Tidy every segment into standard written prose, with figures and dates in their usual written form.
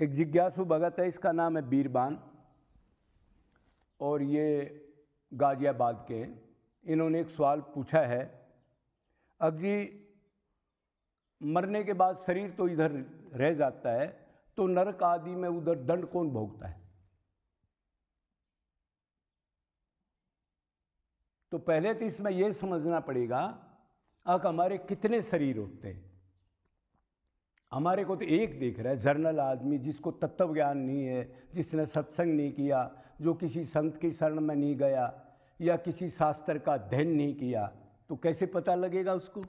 एक जिज्ञासु भगत है, इसका नाम है बीरबान, और ये गाजियाबाद के। इन्होंने एक सवाल पूछा है, अब जी मरने के बाद शरीर तो इधर रह जाता है, तो नरक आदि में उधर दंड कौन भोगता है? तो पहले तो इसमें यह समझना पड़ेगा अब हमारे कितने शरीर होते हैं। हमारे को तो एक दिख रहा है, जर्नल आदमी जिसको तत्व ज्ञान नहीं है, जिसने सत्संग नहीं किया, जो किसी संत की शरण में नहीं गया या किसी शास्त्र का अध्ययन नहीं किया, तो कैसे पता लगेगा उसको?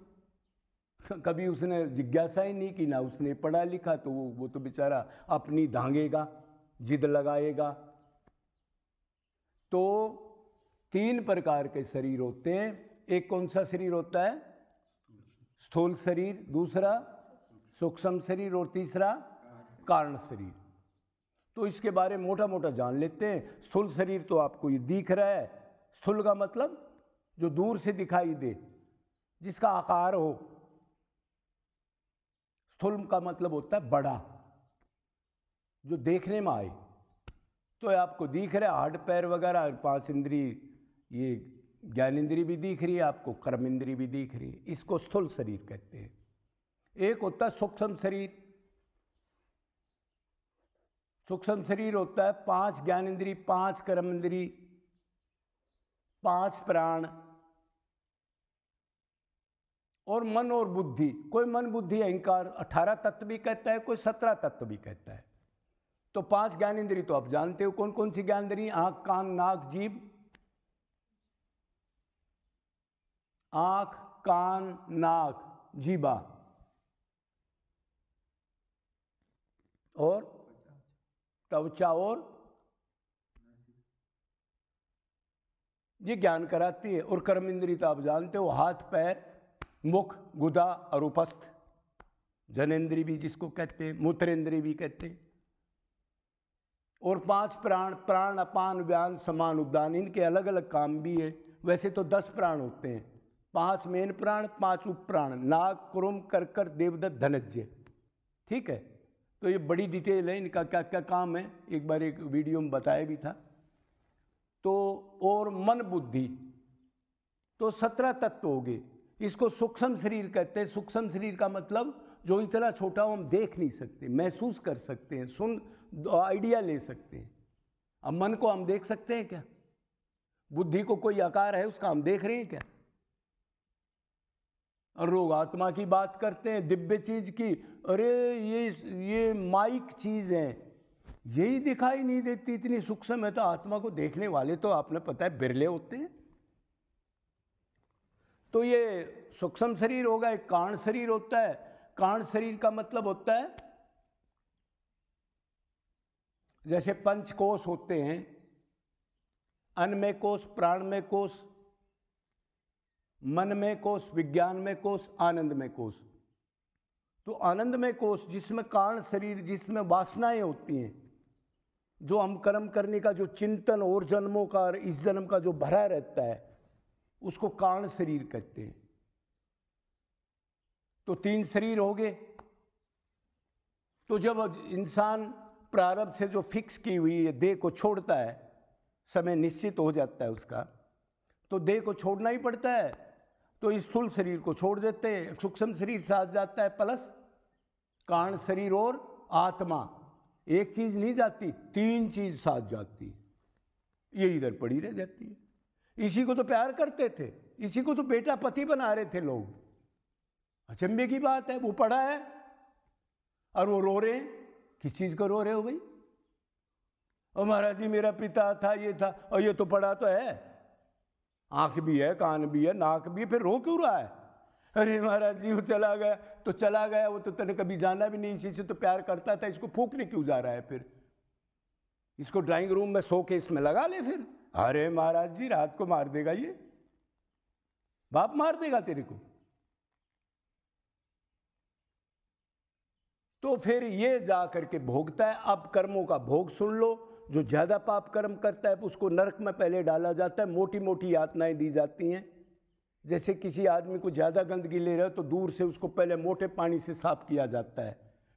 कभी उसने जिज्ञासा ही नहीं की, ना उसने पढ़ा लिखा, तो वो तो बेचारा अपनी धांगेगा, जिद लगाएगा। तो 3 प्रकार के शरीर होते हैं। एक कौन सा शरीर होता है? स्थूल शरीर, दूसरा सूक्ष्म शरीर, और तीसरा कारण शरीर। तो इसके बारे में मोटा मोटा जान लेते हैं। स्थूल शरीर तो आपको ये दिख रहा है। स्थूल का मतलब जो दूर से दिखाई दे, जिसका आकार हो। स्थूल का मतलब होता है बड़ा, जो देखने में आए। तो आपको दिख रहा है हाथ पैर वगैरह, 5 इंद्री, ये ज्ञान इंद्री भी दिख रही है आपको, कर्म इंद्री भी दिख रही है। इसको स्थूल शरीर कहते हैं। एक होता है सूक्ष्म शरीर। सूक्ष्म शरीर होता है 5 ज्ञान इंद्री, 5 कर्म इंद्री, 5 प्राण और मन और बुद्धि। कोई मन बुद्धि अहंकार 18 तत्व भी कहता है, कोई 17 तत्व भी कहता है। तो 5 ज्ञान इंद्री तो आप जानते हो कौन कौन सी ज्ञान इंद्री? आंख, कान, नाक, जीभ। आंख, कान, नाक, जीभा और त्वचा, और ये ज्ञान कराती है। और कर्म इंद्री तो आप जानते हो, हाथ, पैर, मुख, गुदा और उपस्थ। जनेन्द्री भी जिसको कहते हैं, मूत्रेंद्री भी कहते हैं। और 5 प्राण, प्राण, अपान, व्यान, समान, उद्दान। इनके अलग अलग काम भी है। वैसे तो 10 प्राण होते हैं, 5 मेन प्राण, 5 उप प्राण, नाग, कुरुम, करकर, देवदत्त, धनज्य। ठीक है, तो ये बड़ी डिटेल है, इनका क्या क्या काम है, एक बार एक वीडियो में बताया भी था। तो और मन बुद्धि, तो 17 तत्व हो गए। इसको सूक्ष्म शरीर कहते हैं। सूक्ष्म शरीर का मतलब जो इतना छोटा हो हम देख नहीं सकते, महसूस कर सकते हैं, सुन आइडिया ले सकते हैं। अब मन को हम देख सकते हैं क्या? बुद्धि को कोई आकार है उसका, हम देख रहे हैं क्या? और लोग आत्मा की बात करते हैं, दिव्य चीज की। अरे ये माइक चीज है, यही दिखाई नहीं देती, इतनी सूक्ष्म है। तो आत्मा को देखने वाले तो आपने पता है बिरले होते हैं। तो ये सूक्ष्म शरीर होगा। एक कारण शरीर होता है। कारण शरीर का मतलब होता है जैसे 5 कोष होते हैं, अन्नमय कोष, प्राणमय कोष, मनमय कोष, विज्ञानमय कोष, आनंदमय कोष। तो आनंदमय कोष जिसमें कारण शरीर, जिसमें वासनाएं होती हैं, जो हम कर्म करने का जो चिंतन और जन्मों का और इस जन्म का जो भरा रहता है, उसको कारण शरीर कहते हैं। तो 3 शरीर हो गए। तो जब इंसान प्रारब्ध से जो फिक्स की हुई है देह को छोड़ता है, समय निश्चित हो जाता है उसका, तो देह को छोड़ना ही पड़ता है। तो इस स्थूल शरीर को छोड़ देते हैं, सूक्ष्म शरीर साथ जाता है, प्लस कारण शरीर और आत्मा। एक चीज नहीं जाती, 3 चीज साथ जाती है, ये इधर पड़ी रह जाती है। इसी को तो प्यार करते थे, इसी को तो बेटा पति बना रहे थे लोग। अचंभे की बात है, वो पढ़ा है और वो रो रहे हैं। किस चीज को रो रहे हो भाई? और महाराज जी मेरा पिता था, ये था, और ये तो पढ़ा तो है, आंख भी है, कान भी है, नाक भी है, फिर रो क्यों रहा है? अरे महाराज जी वो चला गया तो चला गया, वो तो तने कभी जाना भी नहीं, इसी से तो प्यार करता था, इसको फूकने क्यों जा रहा है? फिर इसको ड्राइंग रूम में सो के इसमें लगा ले फिर। अरे महाराज जी रात को मार देगा, ये बाप मार देगा तेरे को। तो फिर ये जा करके भोगता है। अब कर्मों का भोग सुन लो। जो ज्यादा पाप कर्म करता है उसको नरक में पहले डाला जाता है, मोटी मोटी यातनाएं दी जाती हैं। जैसे किसी आदमी को ज्यादा गंदगी ले रहा है तो दूर से उसको पहले मोटे पानी से साफ किया जाता है,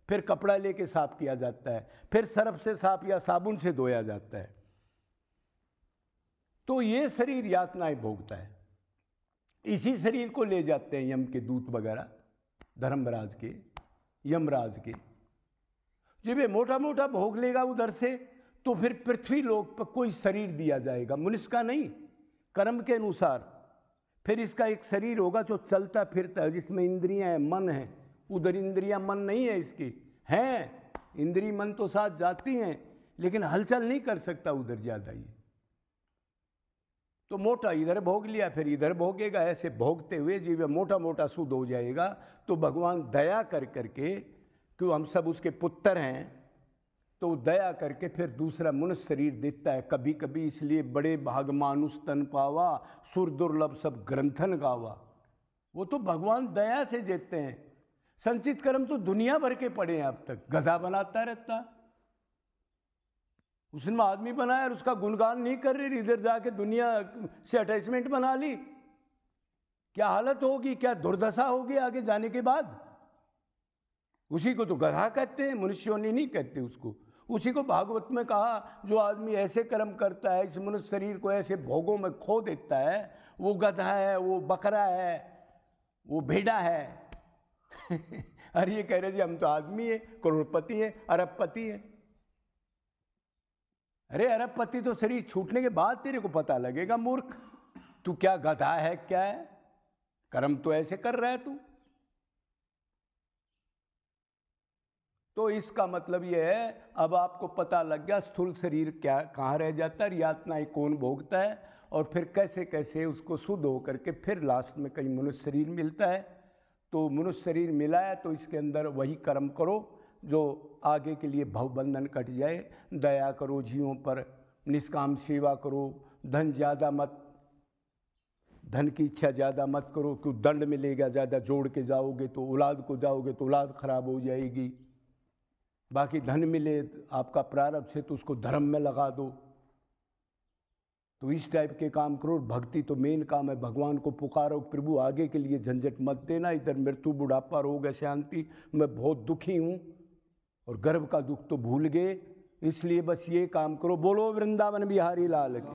फिर कपड़ा लेके साफ किया जाता है, फिर सर्फ से साफ या साबुन से धोया जाता है। तो ये शरीर यातनाएं भोगता है। इसी शरीर को ले जाते हैं यम के दूत वगैरह, धर्मराज के, यमराज के। जब ये मोटा मोटा भोग लेगा उधर से, तो फिर पृथ्वी लोक पर कोई शरीर दिया जाएगा, मनुष्य का नहीं, कर्म के अनुसार। फिर इसका एक शरीर होगा जो चलता फिरता है, जिसमें इंद्रियां हैं, मन है। उधर इंद्रियां मन नहीं है इसकी, हैं इंद्री मन तो साथ जाती हैं, लेकिन हलचल नहीं कर सकता उधर ज्यादा। ये तो मोटा इधर भोग लिया, फिर इधर भोगेगा। ऐसे भोगते हुए जीव मोटा मोटा शुद्ध हो जाएगा। तो भगवान दया कर करके, क्यों हम सब उसके पुत्र हैं, तो दया करके फिर दूसरा मनुष्य शरीर देता है कभी कभी। इसलिए बड़े भाग मानुष तन पावा, सुर दुर्लभ सब ग्रंथन गावा। वो तो भगवान दया से देते हैं। संचित कर्म तो दुनिया भर के पड़े हैं अब तक। गधा बनाता रहता, उसने आदमी बनाया और उसका गुणगान नहीं कर रही, इधर जाके दुनिया से अटैचमेंट बना ली। क्या हालत होगी, क्या दुर्दशा होगी आगे जाने के बाद। उसी को तो गधा कहते हैं, मनुष्यों ने नहीं कहते उसको। उसी को भागवत में कहा, जो आदमी ऐसे कर्म करता है, इस मनुष्य शरीर को ऐसे भोगों में खो देता है, वो गधा है, वो बकरा है, वो भेड़ा है। अरे ये कह रहे जी हम तो आदमी है, करोड़पति है, अरबपति है। अरे अरबपति तो शरीर छूटने के बाद तेरे को पता लगेगा मूर्ख, तू क्या गधा है, क्या है। कर्म तो ऐसे कर रहा है तू। तो इसका मतलब यह है, अब आपको पता लग गया स्थूल शरीर क्या कहाँ रह जाता है, यातनाएं कौन भोगता है, और फिर कैसे कैसे उसको शुद्ध होकर के फिर लास्ट में कहीं मनुष्य शरीर मिलता है। तो मनुष्य शरीर मिला है तो इसके अंदर वही कर्म करो जो आगे के लिए भवबंधन कट जाए। दया करो जीवों पर, निष्काम सेवा करो, धन ज़्यादा मत, धन की इच्छा ज़्यादा मत करो, क्यों दंड मिलेगा। ज़्यादा जोड़ के जाओगे तो औलाद को जाओगे तो औलाद खराब हो जाएगी। बाकी धन मिले आपका प्रारब्ध से तो उसको धर्म में लगा दो। तो इस टाइप के काम करो। भक्ति तो मेन काम है, भगवान को पुकारो, प्रभु आगे के लिए झंझट मत देना, इधर मृत्यु बुढ़ापा रोग शांति, मैं बहुत दुखी हूँ, और गर्भ का दुख तो भूल गए, इसलिए बस ये काम करो। बोलो वृंदावन बिहारी लाल की।